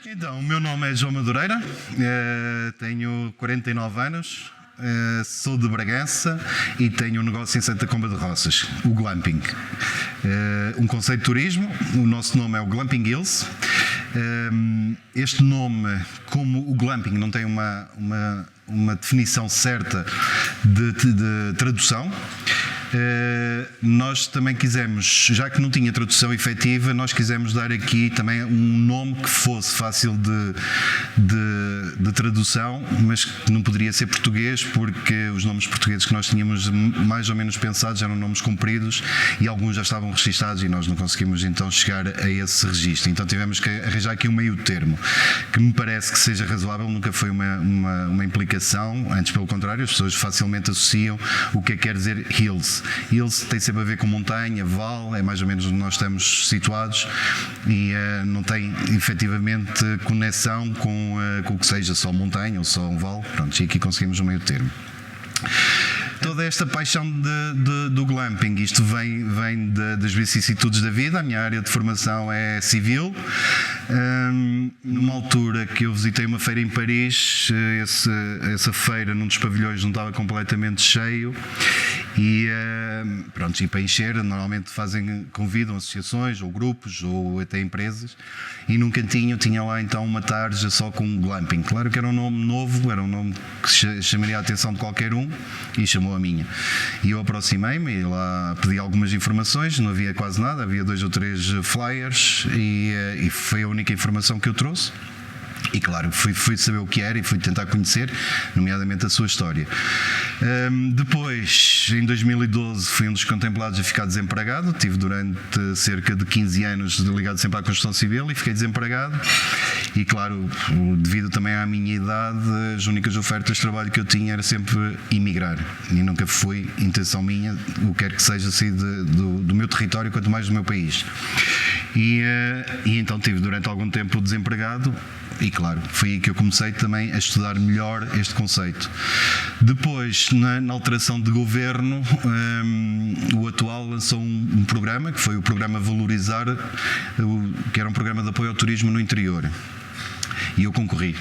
Então, o meu nome é João Madureira, tenho 49 anos, sou de Bragança e tenho um negócio em Santa Comba de Roças, o Glamping. Um conceito de turismo, o nosso nome é o Glamping Hills. Este nome, como o glamping não tem uma definição certa de tradução, nós também quisemos, já que não tinha tradução efetiva, nós quisemos dar aqui também um nome que fosse fácil de tradução, mas que não poderia ser português, porque os nomes portugueses que nós tínhamos mais ou menos pensados eram nomes compridos e alguns já estavam registados e nós não conseguimos então chegar a esse registro. Então tivemos que arranjar aqui um meio termo, que me parece que seja razoável, nunca foi uma implicação, antes pelo contrário, as pessoas facilmente associam o que quer dizer hills. Hills tem sempre a ver com montanha, vale, é mais ou menos onde nós estamos situados e não tem efetivamente conexão com o que seja só montanha ou só um vale. Pronto, e aqui conseguimos um meio termo. Toda esta paixão do glamping, isto vem das vicissitudes da vida. A minha área de formação é civil. Numa altura que eu visitei uma feira em Paris, essa feira num dos pavilhões não estava completamente cheio e pronto, e para encher normalmente convidam associações ou grupos ou até empresas, e num cantinho tinha lá então uma tarja só com glamping. Claro que era um nome novo, era um nome que chamaria a atenção de qualquer um e chamou a minha. E eu aproximei-me e lá pedi algumas informações, não havia quase nada, havia 2 ou 3 flyers e foi a única informação que eu trouxe. E claro, fui saber o que era e fui tentar conhecer, nomeadamente a sua história. Depois, em 2012, fui um dos contemplados a ficar desempregado. Tive durante cerca de 15 anos ligado sempre à construção civil e fiquei desempregado. E claro, devido também à minha idade, as únicas ofertas de trabalho que eu tinha era sempre emigrar. E nunca foi intenção minha, o que quer que seja, sair do meu território, quanto mais do meu país. E então tive durante algum tempo desempregado. E claro, foi aí que eu comecei também a estudar melhor este conceito. Depois, na alteração de governo, o atual lançou um programa, que foi o programa Valorizar, que era um programa de apoio ao turismo no interior. E eu concorri,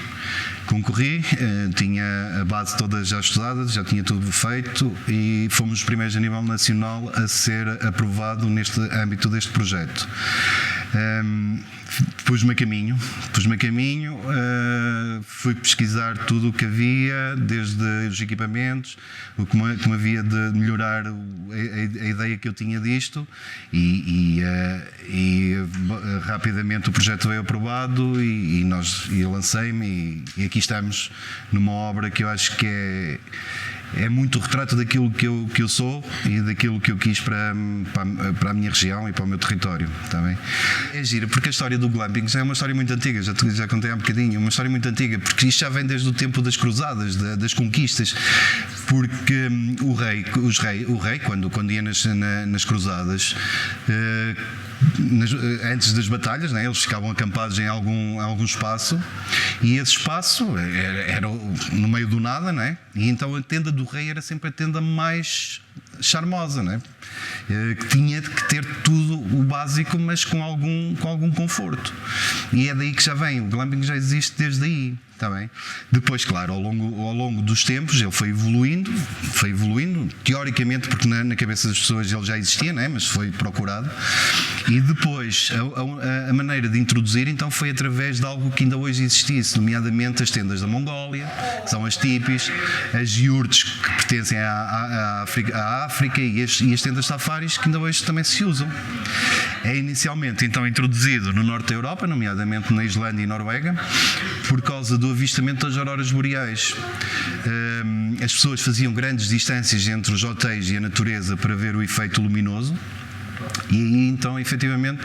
tinha a base toda já estudada, já tinha tudo feito e fomos os primeiros a nível nacional a ser aprovado neste âmbito deste projeto. Pus-me a caminho, fui pesquisar tudo o que havia, desde os equipamentos, como havia de melhorar a ideia que eu tinha disto e rapidamente o projeto veio aprovado e eu lancei-me e aqui estamos numa obra que eu acho que é muito o retrato daquilo que eu sou e daquilo que eu quis para a minha região e para o meu território. Está bem? É gira, porque a história do glamping já é uma história muito antiga, já contei há um bocadinho, uma história muito antiga, porque isto já vem desde o tempo das cruzadas, das conquistas, porque o rei quando ia nas cruzadas, antes das batalhas, né, eles ficavam acampados em algum espaço e esse espaço era no meio do nada, né? E então a tenda do rei era sempre a tenda mais charmosa, né? Que tinha que ter tudo o básico, mas com algum conforto. E é daí que já vem, o glamping já existe desde aí. Está bem? Depois, claro, ao longo dos tempos ele foi evoluindo, teoricamente, porque na cabeça das pessoas ele já existia, né? Mas foi procurado. E depois a maneira de introduzir então foi através de algo que ainda hoje existisse, nomeadamente as tendas da Mongólia, que são as tipis, as yurts que pertencem à África e as tendas safaris que ainda hoje também se usam. É inicialmente então introduzido no norte da Europa, nomeadamente na Islândia e Noruega, por causa do avistamento das auroras boreais. As pessoas faziam grandes distâncias entre os hotéis e a natureza para ver o efeito luminoso e aí então efetivamente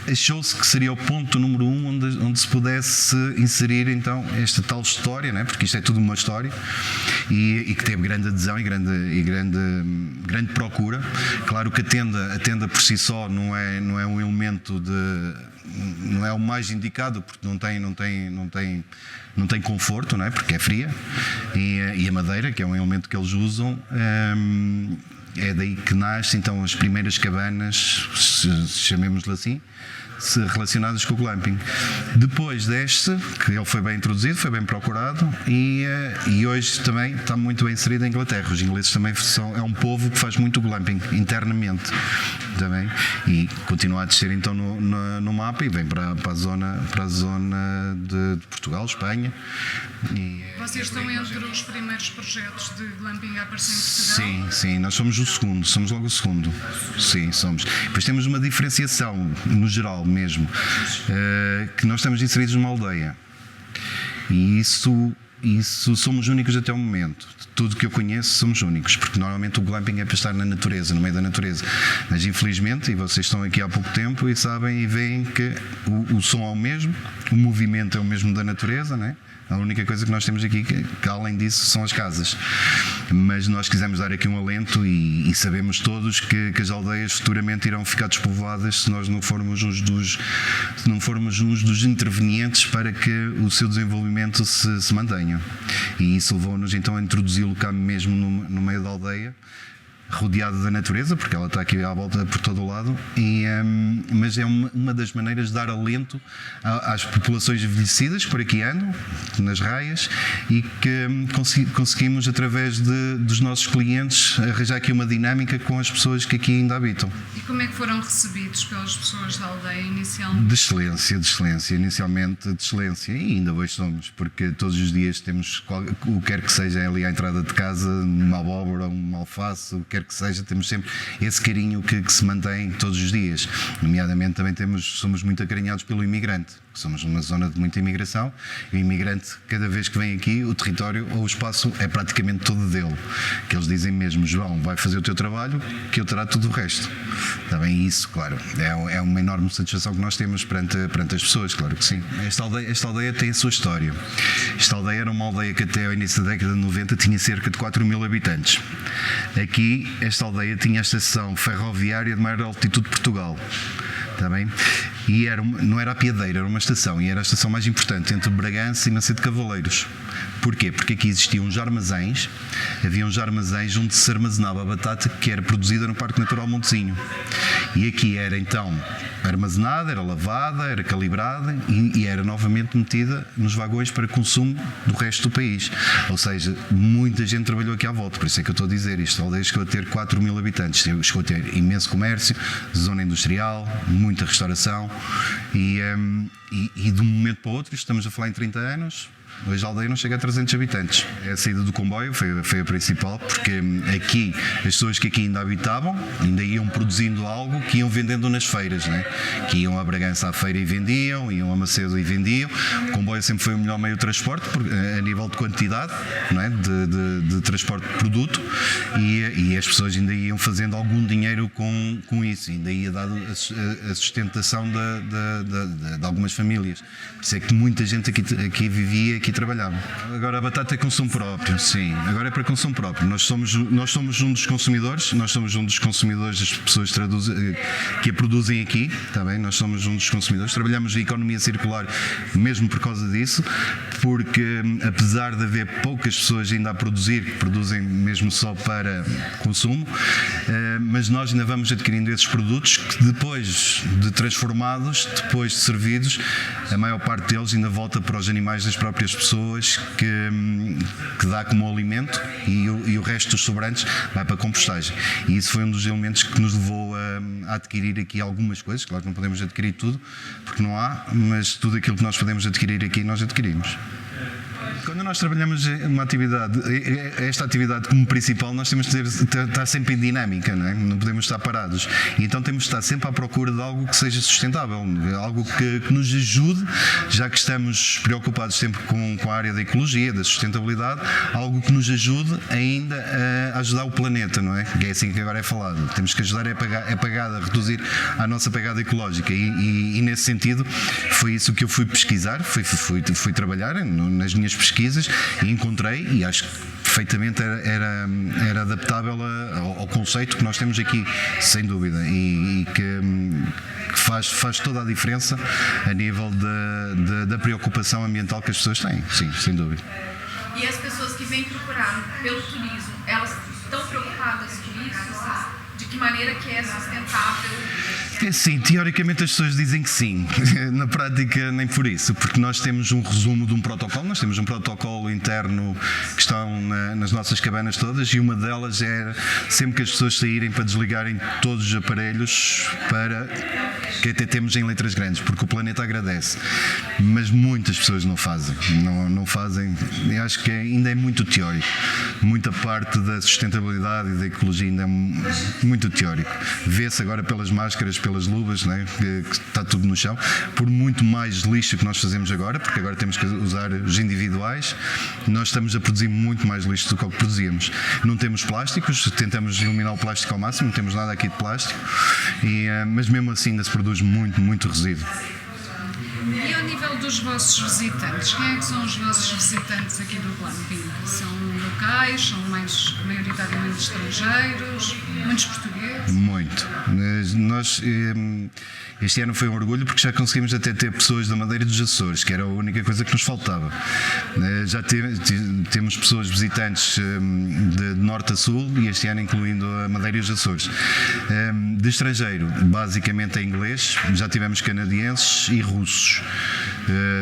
achou-se que seria o ponto número 1 onde se pudesse inserir então esta tal história, né? Porque isto é tudo uma história e que teve grande adesão e grande procura. Claro que a tenda por si só não é um elemento não é o mais indicado, porque não tem conforto, não é? Porque é fria, e a madeira, que é um elemento que eles usam, é daí que nasce então as primeiras cabanas, chamemos-lhe assim, relacionadas com o glamping. Depois deste, que ele foi bem introduzido, foi bem procurado e hoje também está muito bem inserido em Inglaterra. Os ingleses também é um povo que faz muito glamping internamente também, e continua a descer então no mapa e vem para a zona de Portugal, Espanha. Vocês estão entre os primeiros projetos de glamping a aparecer em Portugal? Sim, nós somos o segundo, somos logo o segundo. Sim, somos. Depois temos uma diferenciação no geral mesmo, que nós estamos inseridos numa aldeia, e isso somos únicos até o momento. De tudo que eu conheço somos únicos, porque normalmente o glamping é para estar na natureza, no meio da natureza, mas infelizmente, e vocês estão aqui há pouco tempo e sabem e veem que o som é o mesmo, o movimento é o mesmo da natureza, não é? A única coisa que nós temos aqui, que além disso, são as casas. Mas nós quisemos dar aqui um alento e sabemos todos que as aldeias futuramente irão ficar despovoadas se nós não formos uns dos intervenientes para que o seu desenvolvimento se mantenha. E isso levou-nos então a introduzi-lo cá mesmo no meio da aldeia, rodeado da natureza, porque ela está aqui à volta por todo o lado, mas é uma das maneiras de dar alento às populações envelhecidas que por aqui andam, nas raias, e que conseguimos, através dos nossos clientes, arranjar aqui uma dinâmica com as pessoas que aqui ainda habitam. E como é que foram recebidos pelas pessoas da aldeia inicialmente? De excelência, inicialmente de excelência, e ainda hoje somos, porque todos os dias temos o que quer que seja ali à entrada de casa, uma abóbora, uma alface, o que quer que seja, temos sempre esse carinho que se mantém todos os dias. Nomeadamente também somos muito acarinhados pelo imigrante, que somos numa zona de muita imigração, e o imigrante, cada vez que vem aqui, o território ou o espaço é praticamente todo dele, que eles dizem mesmo: João, vai fazer o teu trabalho que eu trato do resto. Também isso, claro, é uma enorme satisfação que nós temos perante as pessoas, claro que sim. Esta aldeia tem a sua história. Esta aldeia era uma aldeia que até ao início da década de 90 tinha cerca de 4.000 habitantes. Aqui, esta aldeia tinha a estação ferroviária de maior altitude de Portugal. Está bem? E não era a Piadeira, era uma estação, e era a estação mais importante entre Bragança e Macedo de Cavaleiros. Porquê? Porque aqui existiam uns armazéns, onde se armazenava a batata que era produzida no Parque Natural Montezinho. E aqui era então armazenada, era lavada, era calibrada e era novamente metida nos vagões para consumo do resto do país. Ou seja, muita gente trabalhou aqui à volta, por isso é que eu estou a dizer isto. A aldeia chegou a ter 4.000 habitantes, chegou a ter imenso comércio, zona industrial, muita restauração e de um momento para o outro, estamos a falar em 30 anos, hoje a aldeia não chega a 300 habitantes. A saída do comboio foi a principal, porque aqui, as pessoas que aqui ainda habitavam, ainda iam produzindo algo que iam vendendo nas feiras, né? Que iam a Bragança à feira e vendiam, iam a Macedo e vendiam. O comboio sempre foi o melhor meio de transporte, a nível de quantidade, não é? de transporte de produto, e as pessoas ainda iam fazendo algum dinheiro com isso, ainda ia dado a sustentação de algumas famílias. Por isso é que muita gente aqui vivia, aqui trabalhava. Agora a batata é consumo próprio, sim. Agora é para consumo próprio. Nós somos um dos consumidores, das pessoas que a produzem aqui, está bem? Nós somos um dos consumidores. Trabalhamos a economia circular mesmo por causa disso, porque apesar de haver poucas pessoas ainda a produzir, que produzem mesmo só para consumo, mas nós ainda vamos adquirindo esses produtos que depois de transformados, depois de servidos, a maior parte deles ainda volta para os animais das próprias pessoas, que dá como alimento, e o resto dos sobrantes vai para a compostagem. E isso foi um dos elementos que nos levou a adquirir aqui algumas coisas. Claro que não podemos adquirir tudo, porque não há, mas tudo aquilo que nós podemos adquirir aqui, nós adquirimos. Quando nós trabalhamos uma atividade, esta atividade como principal, nós temos de estar sempre em dinâmica, não é? Não podemos estar parados. E então temos de estar sempre à procura de algo que seja sustentável, algo que nos ajude, já que estamos preocupados sempre com a área da ecologia, da sustentabilidade, algo que nos ajude ainda a ajudar o planeta, não é? Que é assim que agora é falado. Temos que ajudar a reduzir a nossa pegada ecológica. E nesse sentido, foi isso que eu fui pesquisar, fui trabalhar nas minhas pesquisas, e encontrei, e acho que perfeitamente era adaptável ao conceito que nós temos aqui, sem dúvida, e que faz toda a diferença a nível da preocupação ambiental que as pessoas têm, sim, sem dúvida. E as pessoas que vêm procurar pelo turismo, elas estão preocupadas com isso? que maneira que é sustentável? É sim, teoricamente as pessoas dizem que sim, na prática nem por isso, porque nós temos um resumo de um protocolo, nós temos um protocolo interno que estão nas nossas cabanas todas, e uma delas é sempre que as pessoas saírem para desligarem todos os aparelhos, para que até temos em letras grandes, porque o planeta agradece, mas muitas pessoas não fazem, não fazem. Eu acho que ainda é muito teórico, muita parte da sustentabilidade e da ecologia ainda é muito teórico. Vê-se agora pelas máscaras, pelas luvas, né, que está tudo no chão, por muito mais lixo que nós fazemos agora, porque agora temos que usar os individuais, nós estamos a produzir muito mais lixo do que o que produzíamos. Não temos plásticos, tentamos eliminar o plástico ao máximo, não temos nada aqui de plástico, mas mesmo assim ainda se produz muito resíduo. E ao nível dos vossos visitantes, quem é que são os vossos visitantes aqui do glamping? São locais, são maioritariamente estrangeiros, muitos portugueses? Muito. Nós, este ano foi um orgulho porque já conseguimos até ter pessoas da Madeira e dos Açores, que era a única coisa que nos faltava. Já temos pessoas visitantes de norte a sul, e este ano incluindo a Madeira e os Açores. De estrangeiro, basicamente é inglês, já tivemos canadienses e russos.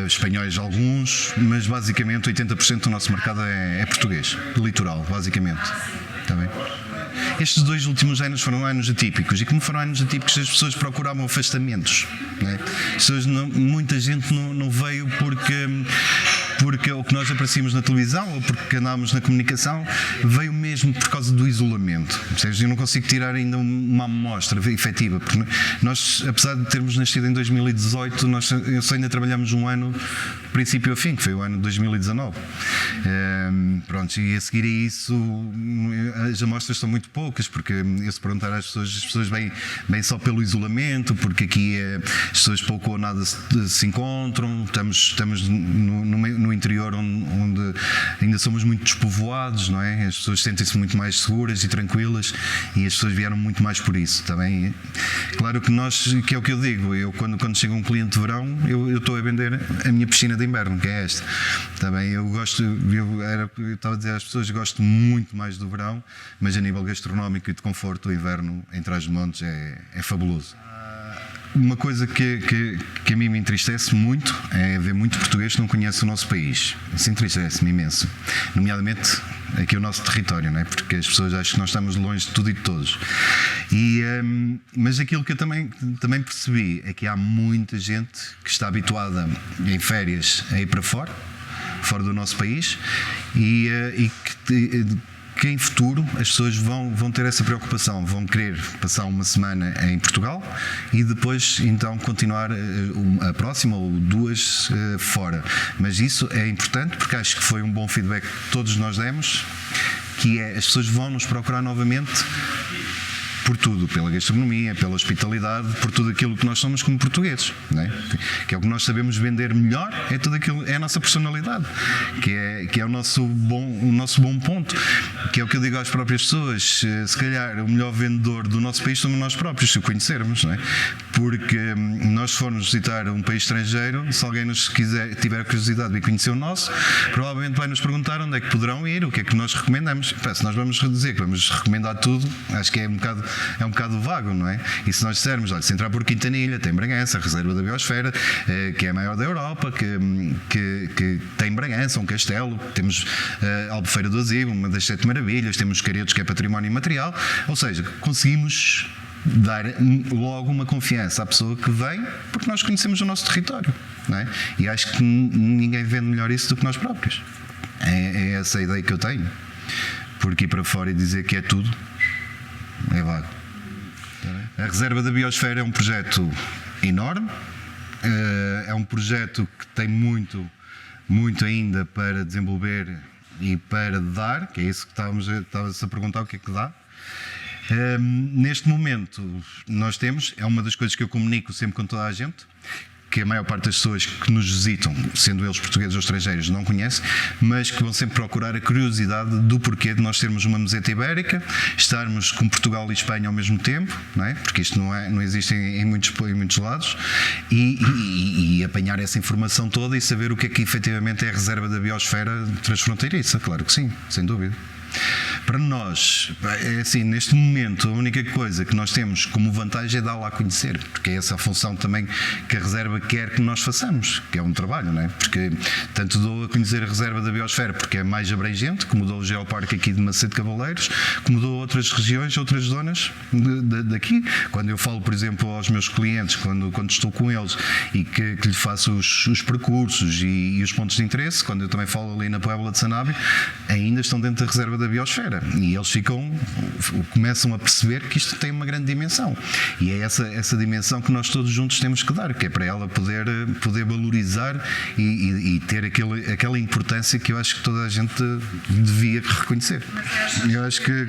Espanhóis alguns, mas basicamente 80% do nosso mercado é português, litoral, basicamente. Está bem? Estes 2 últimos anos foram anos atípicos, e como foram anos atípicos, as pessoas procuravam afastamentos, né? Muita gente não veio porque o que nós aparecíamos na televisão ou porque andámos na comunicação, veio mesmo por causa do isolamento. Ou seja, eu não consigo tirar ainda uma amostra efetiva, porque nós, apesar de termos nascido em 2018, nós ainda trabalhamos um ano princípio a fim, que foi o ano de 2019. Pronto, e a seguir a isso as amostras são muito poucas, porque eu, se perguntar às pessoas, as pessoas vêm só pelo isolamento, porque aqui as pessoas pouco ou nada se encontram, estamos no interior onde ainda somos muito despovoados, não é? As pessoas sentem-se muito mais seguras e tranquilas, e as pessoas vieram muito mais por isso, está bem? Claro que que é o que eu digo, eu quando chega um cliente de verão, eu estou a vender a minha piscina de inverno, que é esta, está bem? Eu estava a dizer às pessoas, gosto muito mais do verão, mas a nível gastronómico e de conforto, o inverno em Trás-os-Montes é fabuloso. Uma coisa que a mim me entristece muito é ver muito português que não conhece o nosso país. Isso entristece-me imenso, nomeadamente aqui o nosso território, não é? Porque as pessoas acham que nós estamos longe de tudo e de todos. Mas aquilo que eu também percebi é que há muita gente que está habituada em férias a ir para fora do nosso país, e que em futuro as pessoas vão ter essa preocupação, vão querer passar uma semana em Portugal e depois então continuar a próxima ou 2 fora. Mas isso é importante, porque acho que foi um bom feedback que todos nós demos, que é: as pessoas vão nos procurar novamente por tudo, pela gastronomia, pela hospitalidade, por tudo aquilo que nós somos como portugueses, não é? Que é o que nós sabemos vender melhor, é tudo aquilo, é a nossa personalidade, que é o nosso bom ponto, que é o que eu digo às próprias pessoas: se calhar o melhor vendedor do nosso país somos nós próprios, se o conhecermos, não é? Porque nós, se formos visitar um país estrangeiro, se alguém tiver curiosidade de conhecer o nosso, provavelmente vai nos perguntar onde é que poderão ir, o que é que nós recomendamos. Se nós vamos dizer que vamos recomendar tudo, acho que é um bocado vago, não é? E se nós dissermos, olha, se entrar por Quintanilha, tem Bragança, a reserva da biosfera, que é a maior da Europa, que tem Bragança, um castelo, temos Albufeira do Azigo, uma das 7 maravilhas, temos Caretos, que é património imaterial, ou seja, conseguimos dar logo uma confiança à pessoa que vem, porque nós conhecemos o nosso território, não é? E acho que ninguém vende melhor isso do que nós próprios. É essa a ideia que eu tenho, porque ir para fora e dizer que é tudo é vago. A reserva da biosfera é um projeto enorme, é um projeto que tem muito ainda para desenvolver e para dar, que é isso que estávamos a perguntar, o que é que dá. Neste momento nós temos, é uma das coisas que eu comunico sempre com toda a gente, que a maior parte das pessoas que nos visitam, sendo eles portugueses ou estrangeiros, não conhecem, mas que vão sempre procurar a curiosidade do porquê de nós termos uma meseta ibérica, estarmos com Portugal e Espanha ao mesmo tempo, não é? Porque isto não existe em muitos lados, e apanhar essa informação toda e saber o que é que efetivamente é a reserva da biosfera transfronteiriça, claro que sim, sem dúvida. Para nós, é assim, neste momento, a única coisa que nós temos como vantagem é dá-la a conhecer, porque é essa a função também que a Reserva quer que nós façamos, que é um trabalho, não é? Porque tanto dou a conhecer a Reserva da Biosfera, porque é mais abrangente, como dou o Geoparque aqui de Macedo Cavaleiros, como dou outras regiões, outras zonas daqui. Quando eu falo, por exemplo, aos meus clientes, quando estou com eles e que lhe faço os percursos e os pontos de interesse, quando eu também falo ali na Puebla de Sanabio, ainda estão dentro da Reserva da Biosfera e eles começam a perceber que isto tem uma grande dimensão, e é essa dimensão que nós todos juntos temos que dar, que é para ela poder valorizar e ter aquela importância que eu acho que toda a gente devia reconhecer. Eu acho que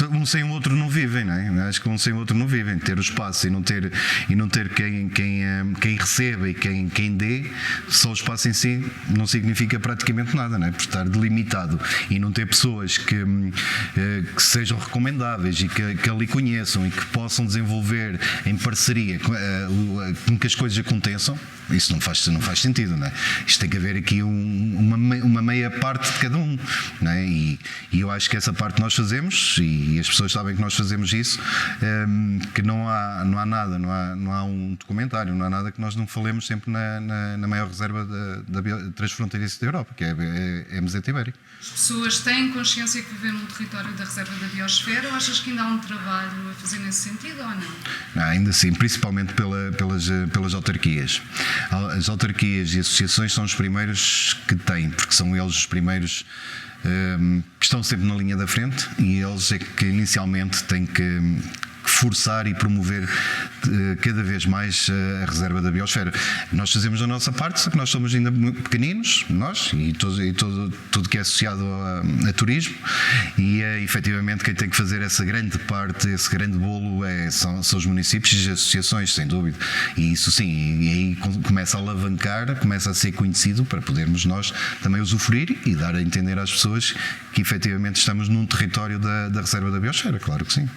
um sem o outro não vivem, não é? Eu acho que um sem o outro não vivem. Ter o espaço e não ter quem receba e quem dê, só o espaço em si não significa praticamente nada, não é? Por estar delimitado e não ter pessoas que sejam recomendáveis e que ali conheçam e que possam desenvolver em parceria com que as coisas aconteçam, isso não faz sentido, não é? Isto tem que haver aqui uma meia parte de cada um, não é? E eu acho que essa parte nós fazemos, e as pessoas sabem que nós fazemos isso, que não há nada, não há um documentário, não há nada que nós não falemos sempre na maior reserva transfronteiriça da Europa, que é a Meseta Ibérica. As pessoas têm consciência que vivem num território da Reserva da Biosfera, ou achas que ainda há um trabalho a fazer nesse sentido ou não? Ainda assim, principalmente pelas autarquias. As autarquias e associações são os primeiros que têm, porque são eles os primeiros que estão sempre na linha da frente, e eles é que inicialmente têm que forçar e promover cada vez mais a Reserva da Biosfera. Nós fazemos a nossa parte, só que nós somos ainda muito pequeninos, nós e tudo que é associado a turismo, e efetivamente quem tem que fazer essa grande parte, esse grande bolo são os municípios e as associações, sem dúvida. E isso sim, e aí começa a alavancar, começa a ser conhecido para podermos nós também usufruir e dar a entender às pessoas que efetivamente estamos num território da Reserva da Biosfera, claro que sim.